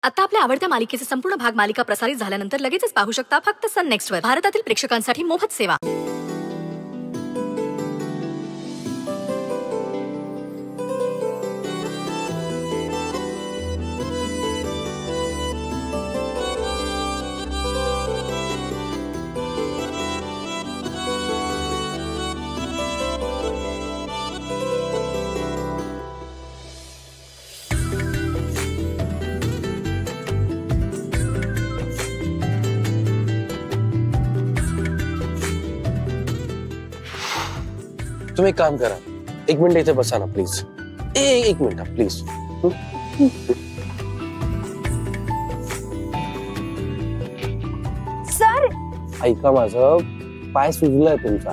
आता आपल्या आवडत्या मालिकेचे संपूर्ण भाग मालिका प्रसारित झाल्यानंतर लगेचच पाहू शकता फक्त सन नेक्स्ट वर. भारतातील प्रेक्षकांसाठी मोफत सेवा. तुम्ही काम करा, 1 मिनिट इथे बसा ना प्लीज. 1 minute please. सर ऐका, माझं पाय सुजलाय तुमचा.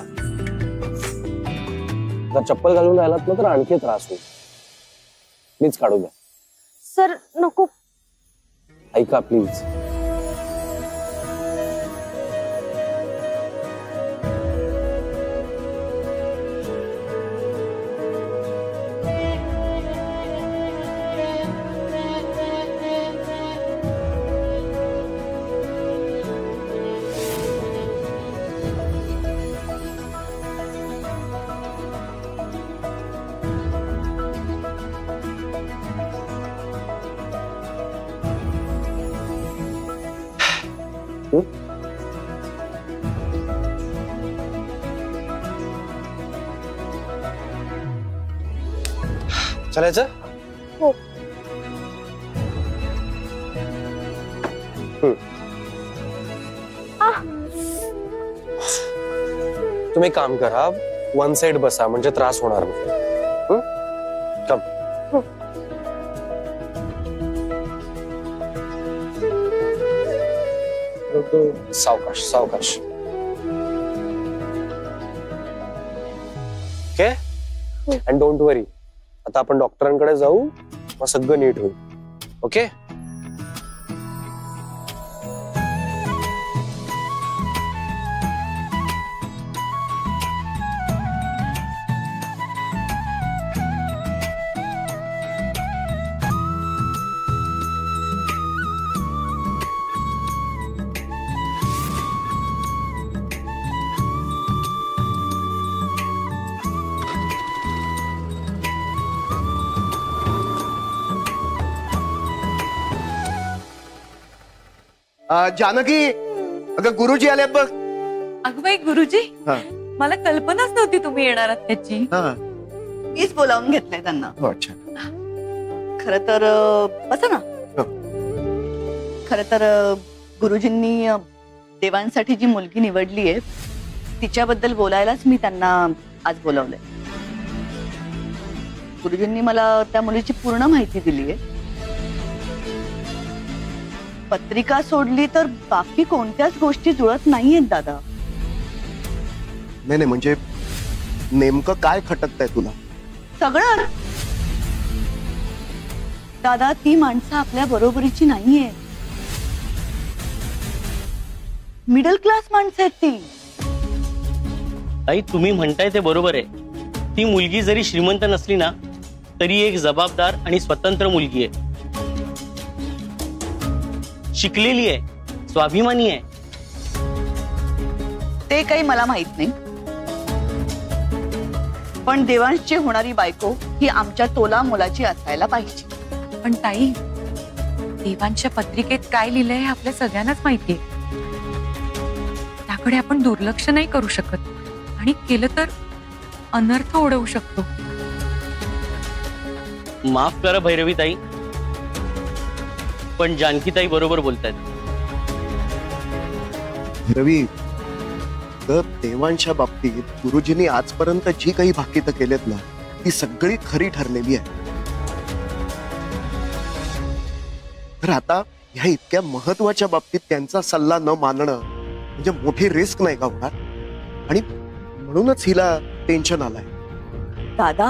जर चप्पल घालून राहिलात ना तर आणखी त्रास होईल. प्लीज काढू द्या. सर नको. ऐका प्लीज. चलायचं? हो. तुम्ही काम करा, 1 साइड बसा म्हणजे त्रास होणार नाही. कम. सावकाश सावकाश. ओके. अँड डोंट वरी, आता आपण डॉक्टरांकडे जाऊ, मग सगळं नीट होईल. ओके. जानकी, अगं गुरुजी आले बघ. अगं बाई गुरुजी, मला कल्पनाच नव्हती तुम्ही येणार आहात त्याची. मीच बोलावून घेतलंय त्यांना. अच्छा. खरं तर बसा ना. खरं तर गुरुजींनी देवांसाठी जी मुलगी निवडली आहे तिच्याबद्दल बोलायलाच मी त्यांना आज बोलावलंय. गुरुजींनी मला त्या मुलीची पूर्ण माहिती दिली आहे. पत्रिका सोडली तर बाकी कोणत्याच गोष्टी जुळत नाहीयेत दादा. नाही म्हणजे नेमकं काय खटकतंय तुला? सगळं दादा, ती माणसं आपल्या बरोबरीची नाहीये. मिडल क्लास माणसं आहेत ती. ताई, तुम्ही म्हणताय ते बरोबर आहे. ती मुलगी जरी श्रीमंत नसली ना तरी एक जबाबदार आणि स्वतंत्र मुलगी आहे. शिकलेली आहे, स्वाभिमानी आहे. ते काही मला माहित नाही, पण देवांची होणारी बायको ही आमच्या तोला मोलाची असायला पाहिजे. पण ताई, देवांच्या पत्रिकेत काय लिहिलंय हे आपल्या सगळ्यांनाच माहितीये. त्याकडे आपण दुर्लक्ष नाही करू शकत, आणि केलं तर अनर्थ ओढवू शकतो. माफ करा भैरवी ताई, पण जानकी ताई बरोबर बोलतायत. रवी, तर देवांच्या बाबतीत गुरुजींनी आजपर्यंत जी काही भाकितं केलेत ना ती सगळी खरी ठरलेली आहे. तर आता ह्या इतक्या महत्वाच्या बाबतीत त्यांचा सल्ला न मानणं म्हणजे मोठी रिस्क नाही का होणार? आणि म्हणूनच हिला टेन्शन आलंय. दादा,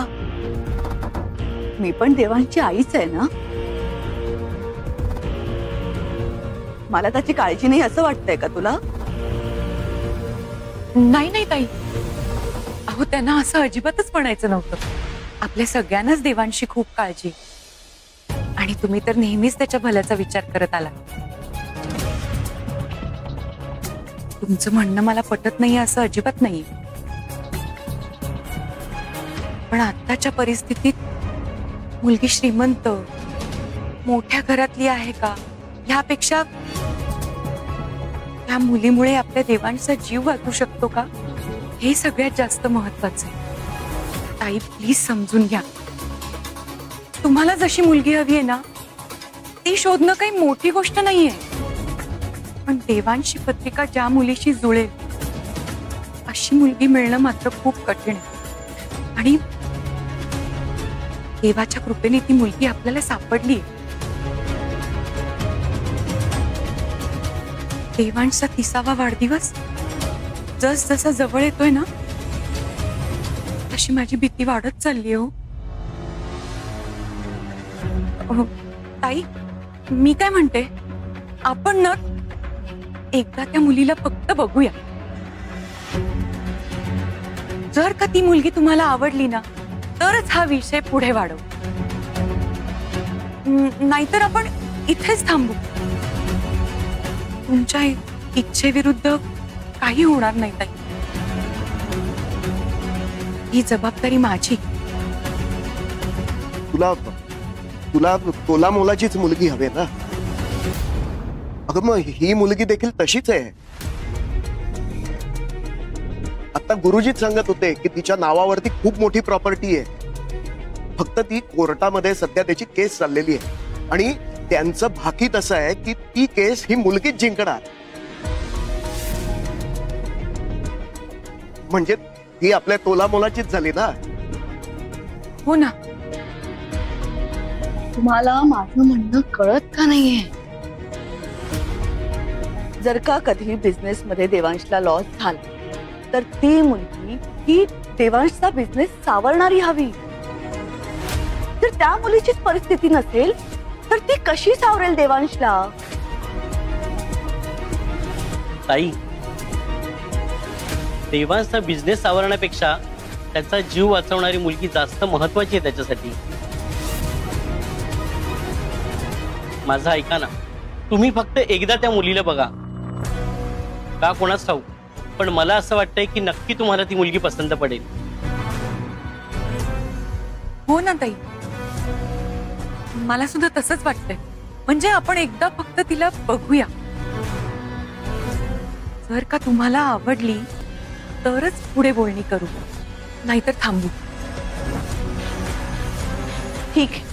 मी पण देवांची आईच आहे ना. मला त्याची काळजी नाही असं वाटतंय का तुला? नाही नाही ताई, अहो त्यांना असं अजिबातच म्हणायचं नव्हतं. आपल्या सगळ्यांनाच देवांशी खूप काळजी. आणि तुम्ही तर नेहमीच त्याच्या भल्याचा विचार करत आला. तुमचं म्हणणं मला पटत नाही असं अजिबात नाही, पण आत्ताच्या परिस्थितीत मुलगी श्रीमंत मोठ्या घरातली आहे का ह्यापेक्षा त्या मुलीमुळे आपल्या देवांचा जीव वाचू शकतो का हे सगळ्यात जास्त महत्वाचं आहे. ताई प्लीज समजून घ्या. तुम्हाला जशी मुलगी हवी आहे ना ती शोधणं काही मोठी गोष्ट नाहीये, पण देवांशी पत्रिका ज्या मुलीशी जुळेल अशी मुलगी मिळणं मात्र खूप कठीण आहे. आणि देवाच्या कृपेने ती मुलगी आपल्याला सापडली. देवांचा 30वा वाढदिवस जस जसा जवळ येतोय ना तशी माझी भीती वाढत चालली हो. ताई मी काय म्हणते, आपण ना एकदा त्या मुलीला फक्त बघूया. जर का ती मुलगी तुम्हाला आवडली ना तरच हा विषय पुढे वाढवू, नाहीतर आपण इथेच थांबू. तुमच्या इच्छेविरुद्ध काही होणार नाही ताई. ही जबाबदारी माझी. तुला तुला तोला मोलाचीच मुलगी हवे ना. अगं मग ही मुलगी देखील तशीच आहे. आता गुरुजीच सांगत होते की तिच्या नावावरती खूप मोठी प्रॉपर्टी आहे, फक्त ती कोर्टामध्ये सध्या त्याची केस चाललेली आहे आणि त्यांचं भाकीत असं आहे की ती केस ही मुलगीच जिंकणार. म्हणजे ती आपल्या तोला मोलाचीच झाली ना. हो ना. तुम्हाला माझं म्हणणं कळत का नाहीये? जर का कधी बिझनेस मध्ये देवांशला लॉस झाला तर ती मुलगी ही देवांशचा बिझनेस सावरणारी हवी. जर त्या मुलीचीच परिस्थिती नसेल तर ती कशी सावरेल देवांशला? ताई, देवांचा बिझनेस सावरण्यापेक्षा त्याचा जीव वाचवणारी मुलगी जास्त महत्वाची आहे त्याच्यासाठी. माझं ऐका ना, तुम्ही फक्त एकदा त्या मुलीला बघा. का कोणाच ठाऊक, पण मला असं वाटतंय की नक्की तुम्हाला ती मुलगी पसंत पडेल. हो ना ताई, मला सुद्धा तसंच वाटतंय. म्हणजे आपण एकदा फक्त तिला बघूया. जर का तुम्हाला आवडली तरच पुढे बोलणी करू, नाहीतर थांबू. ठीक आहे,